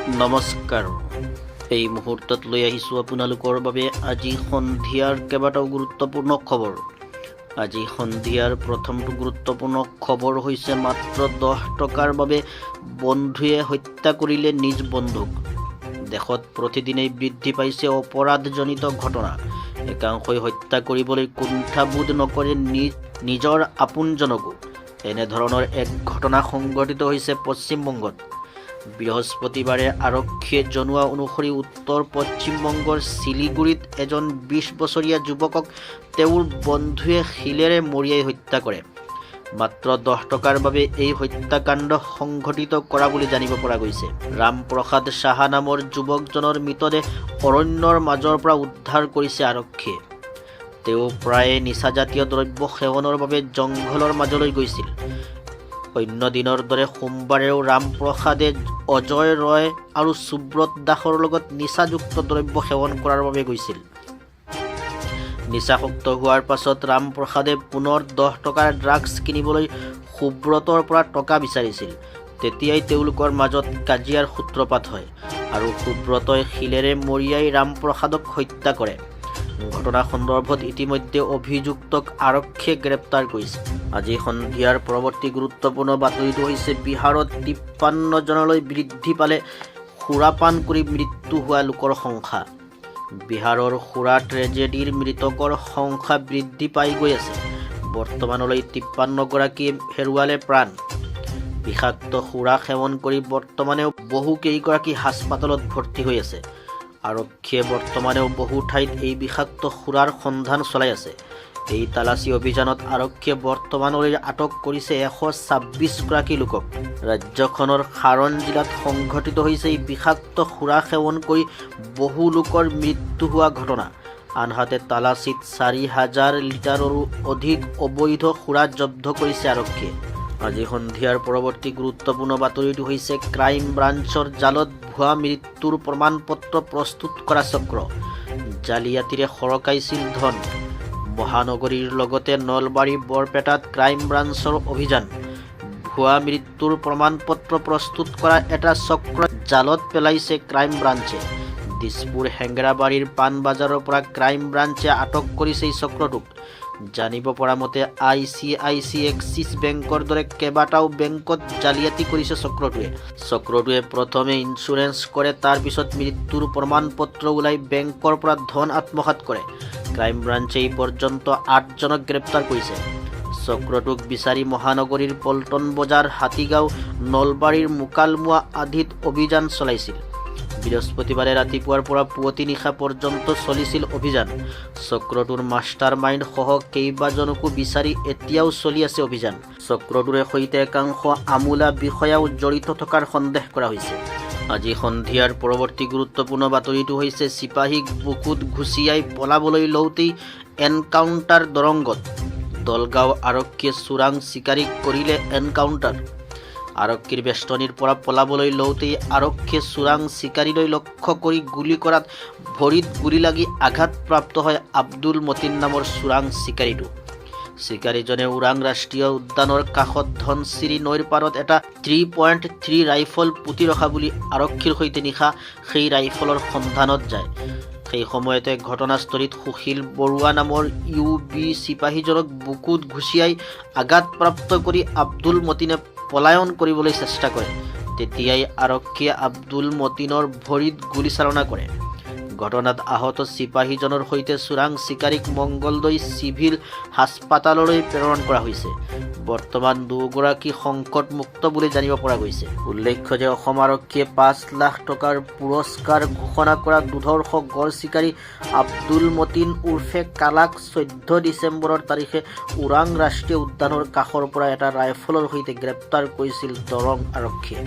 নমস্কাৰ। এই মুহূৰ্তত লৈ আহিছোঁ আপোনালোকৰ বাবে আজি সন্ধিয়াৰ কেইবাটাও গুৰুত্বপূৰ্ণ খবৰ। আজি সন্ধিয়াৰ প্ৰথমটো গুৰুত্বপূৰ্ণ খবৰ হৈছে মাত্ৰ 10 টকাৰ বাবে বন্ধুৱে হত্যা কৰিলে নিজ বন্ধুক। দেশত প্ৰতিদিনেই বৃদ্ধি পাইছে অপৰাধজনিত ঘটনা। একাংশই হত্যা কৰিবলৈ কুণ্ঠাবোধ নকৰে নিজৰ আপোনজনকো। এনেধৰণৰ এক ঘটনা সংঘটিত হৈছে পশ্চিমবংগত। বৃহস্পতিবাৰে আৰক্ষীয়ে জনোৱা অনুসৰি উত্তৰ পশ্চিম বংগৰ শিলিগুৰিত এজন 20 বছৰীয়া যুৱকক তেওঁৰ বন্ধুৱে শিলেৰে মৰিয়াই হত্যা কৰে। মাত্ৰ 10 টকাৰ বাবে এই হত্যাকাণ্ড সংঘটিত কৰা বুলি জানিব পৰা গৈছে। ৰামপ্ৰসাদ সাহা নামৰ যুৱকজনৰ মৃতদেহ অৰণ্যৰ মাজৰ পৰা উদ্ধাৰ কৰিছে আৰক্ষীয়ে। তেওঁ প্ৰায়ে নিচাজাতীয় দ্ৰব্য সেৱনৰ বাবে জংঘলৰ মাজলৈ গৈছিল। অন্য দিনৰ দৰে সোমবাৰেও ৰামপ্ৰসাদে অজয় ৰয় আৰু সুব্ৰত দাসৰ লগত নিচাযুক্ত দ্ৰব্য সেৱন কৰাৰ বাবে গৈছিল। নিচাসক্ত হোৱাৰ পাছত ৰামপ্ৰসাদে পুনৰ 10 টকাৰ ড্ৰাগছ কিনিবলৈ সুব্ৰতৰ পৰা টকা বিচাৰিছিল। তেতিয়াই তেওঁলোকৰ মাজত কাজিয়াৰ সূত্ৰপাত হয় আৰু সুব্ৰতই শিলেৰে মৰিয়াই ৰামপ্ৰসাদক হত্যা কৰে। ঘটনা সন্দৰ্ভত ইতিমধ্যে অভিযুক্তক আৰক্ষীয়ে গ্ৰেপ্তাৰ কৰিছে। আজি সন্ধিয়াৰ পৰৱৰ্তী গুৰুত্বপূৰ্ণ বাতৰিটো হৈছে বিহাৰত 53 জনলৈ বৃদ্ধি পালে সুৰাপান কৰি মৃত্যু হোৱা লোকৰ সংখ্যা। বিহাৰৰ সুৰা ট্ৰেজেডীৰ মৃতকৰ সংখ্যা বৃদ্ধি পাই গৈ আছে। বৰ্তমানলৈ 53 গৰাকীয়ে হেৰুৱালে প্ৰাণ। বিষাক্ত সুৰা সেৱন কৰি বৰ্তমানেও বহু কেইগৰাকী হাস্পাতালত ভৰ্তি হৈ আছে। আৰক্ষীয়ে বৰ্তমানেও বহু ঠাইত এই বিষাক্ত সুৰাৰ সন্ধান চলাই আছে। এই তালাচী অভিযানত আৰক্ষীয়ে বৰ্তমানলৈ আটক কৰিছে 126 গৰাকী লোকক। ৰাজ্যখনৰ সাৰন জিলাত সংঘটিত হৈছে এই বিষাক্ত সুৰা সেৱন কৰি বহু লোকৰ মৃত্যু হোৱা ঘটনা। আনহাতে তালাচীত 4000 লিটাৰৰো অধিক অবৈধ সুৰা জব্দ কৰিছে আৰক্ষীয়ে। আজি সন্ধিয়াৰ পৰৱৰ্তী গুৰুত্বপূৰ্ণ বাতৰিটো হৈছে ক্ৰাইম ব্ৰাঞ্চৰ জালত ভুৱা মৃত্যুৰ প্ৰমাণপত্ৰ প্ৰস্তুত কৰা চক্ৰ। জালিয়াতিৰে সৰকাইছিল ধন। মহানগৰীৰ লগতে নলবাৰী বৰপেটাত ক্ৰাইম ব্ৰাঞ্চৰ অভিযান। ভুৱা মৃত্যুৰ প্ৰমাণপত্ৰ প্ৰস্তুত কৰা এটা চক্ৰ জালত পেলাইছে ক্ৰাইম ব্ৰাঞ্চে। দিছপুৰ হেংৰাবাৰীৰ পাণবজাৰৰ পৰা ক্ৰাইম ব্ৰাঞ্চে আটক কৰিছে এই চক্ৰটোক। জানিব পৰা মতে ICICI এক্সিছ বেংকৰ দৰে কেইবাটাও বেংকত জালিয়াতি কৰিছে চক্ৰটোৱে প্ৰথমে ইঞ্চুৰেঞ্চ কৰে, তাৰ পিছত মৃত্যুৰ প্ৰমাণপত্ৰ ওলাই বেংকৰ পৰা ধন আত্মসাৎ কৰে। ক্ৰাইম ব্ৰাঞ্চে এই পৰ্যন্ত 8 জনক গ্ৰেপ্তাৰ কৰিছে। চক্ৰটোক বিচাৰি মহানগৰীৰ পল্টন বজাৰ, হাতীগাঁও, নলবাৰীৰ মোকালমুৱা আদিত অভিযান চলাইছিল। বৃহস্পতিবাৰে ৰাতিপুৱাৰ পৰা পুৱতি নিশা পৰ্যন্ত চলিছিল অভিযান। চক্ৰটোৰ মাষ্টাৰ মাইণ্ড সহ কেইবাজনকো বিচাৰি এতিয়াও চলি আছে অভিযান। চক্ৰটোৰে সৈতে একাংশ আমোলা বিষয়াও জড়িত থকাৰ সন্দেহ কৰা হৈছে। আজি সন্ধিয়াৰ পৰৱৰ্তী গুৰুত্বপূৰ্ণ বাতৰিটো হৈছে চিপাহীক বুকুত ঘুচিয়াই পলাবলৈ লওঁতেই এনকাউণ্টাৰ দৰংগত। দলগাঁও আৰক্ষীয়ে চোৰাং চিকাৰীক কৰিলে এনকাউণ্টাৰ। আৰক্ষীৰ বেষ্টনীৰ পৰা পলাবলৈ লওঁতেই আৰক্ষীয়ে চোৰাং চিকাৰীলৈ লক্ষ্য কৰি গুলী কৰাত ভৰিত গুলী লাগি আঘাতপ্ৰাপ্ত হয় আব্দুল মতিন নামৰ চোৰাং চিকাৰীটো। চিকাৰীজনে ওৰাং ৰাষ্ট্ৰীয় উদ্যানৰ কাষত ধনচিৰি নৈৰ পাৰত এটা 3.3 ৰাইফল পুতি ৰখা বুলি আৰক্ষীৰ সৈতে নিশা সেই ৰাইফলৰ সন্ধানত যায়। সেই সময়তে ঘটনাস্থলীত সুশীল বৰুৱা নামৰ UB চিপাহীজনক বুকুত ঘুচিয়াই আঘাতপ্ৰাপ্ত কৰি আব্দুল মতিনে পলায়ন কৰিবলৈ চেষ্টা কৰে। তেতিয়াই আৰক্ষীয়ে আব্দুল মতিনৰ ভৰিত গুলীচালনা কৰে। ঘটনাত আহত চিপাহীজনৰ সৈতে চোৰাং চিকাৰীক মংগলদৈ চিভিল হাস্পাতাললৈ প্ৰেৰণ কৰা হৈছে। বৰ্তমান দুগৰাকী সংকটমুক্ত বুলি জানিব পৰা গৈছে। উল্লেখ্য যে অসম আৰক্ষীয়ে 5 লাখ টকাৰ পুৰস্কাৰ ঘোষণা কৰা দুৰ্ধৰ্ষ গড় চিকাৰী আব্দুল মতিন উৰ্ফে কালাক 14 ডিচেম্বৰৰ তাৰিখে ওৰাং ৰাষ্ট্ৰীয় উদ্যানৰ কাষৰ পৰা এটা ৰাইফলৰ সৈতে গ্ৰেপ্তাৰ কৰিছিল দৰং আৰক্ষীয়ে।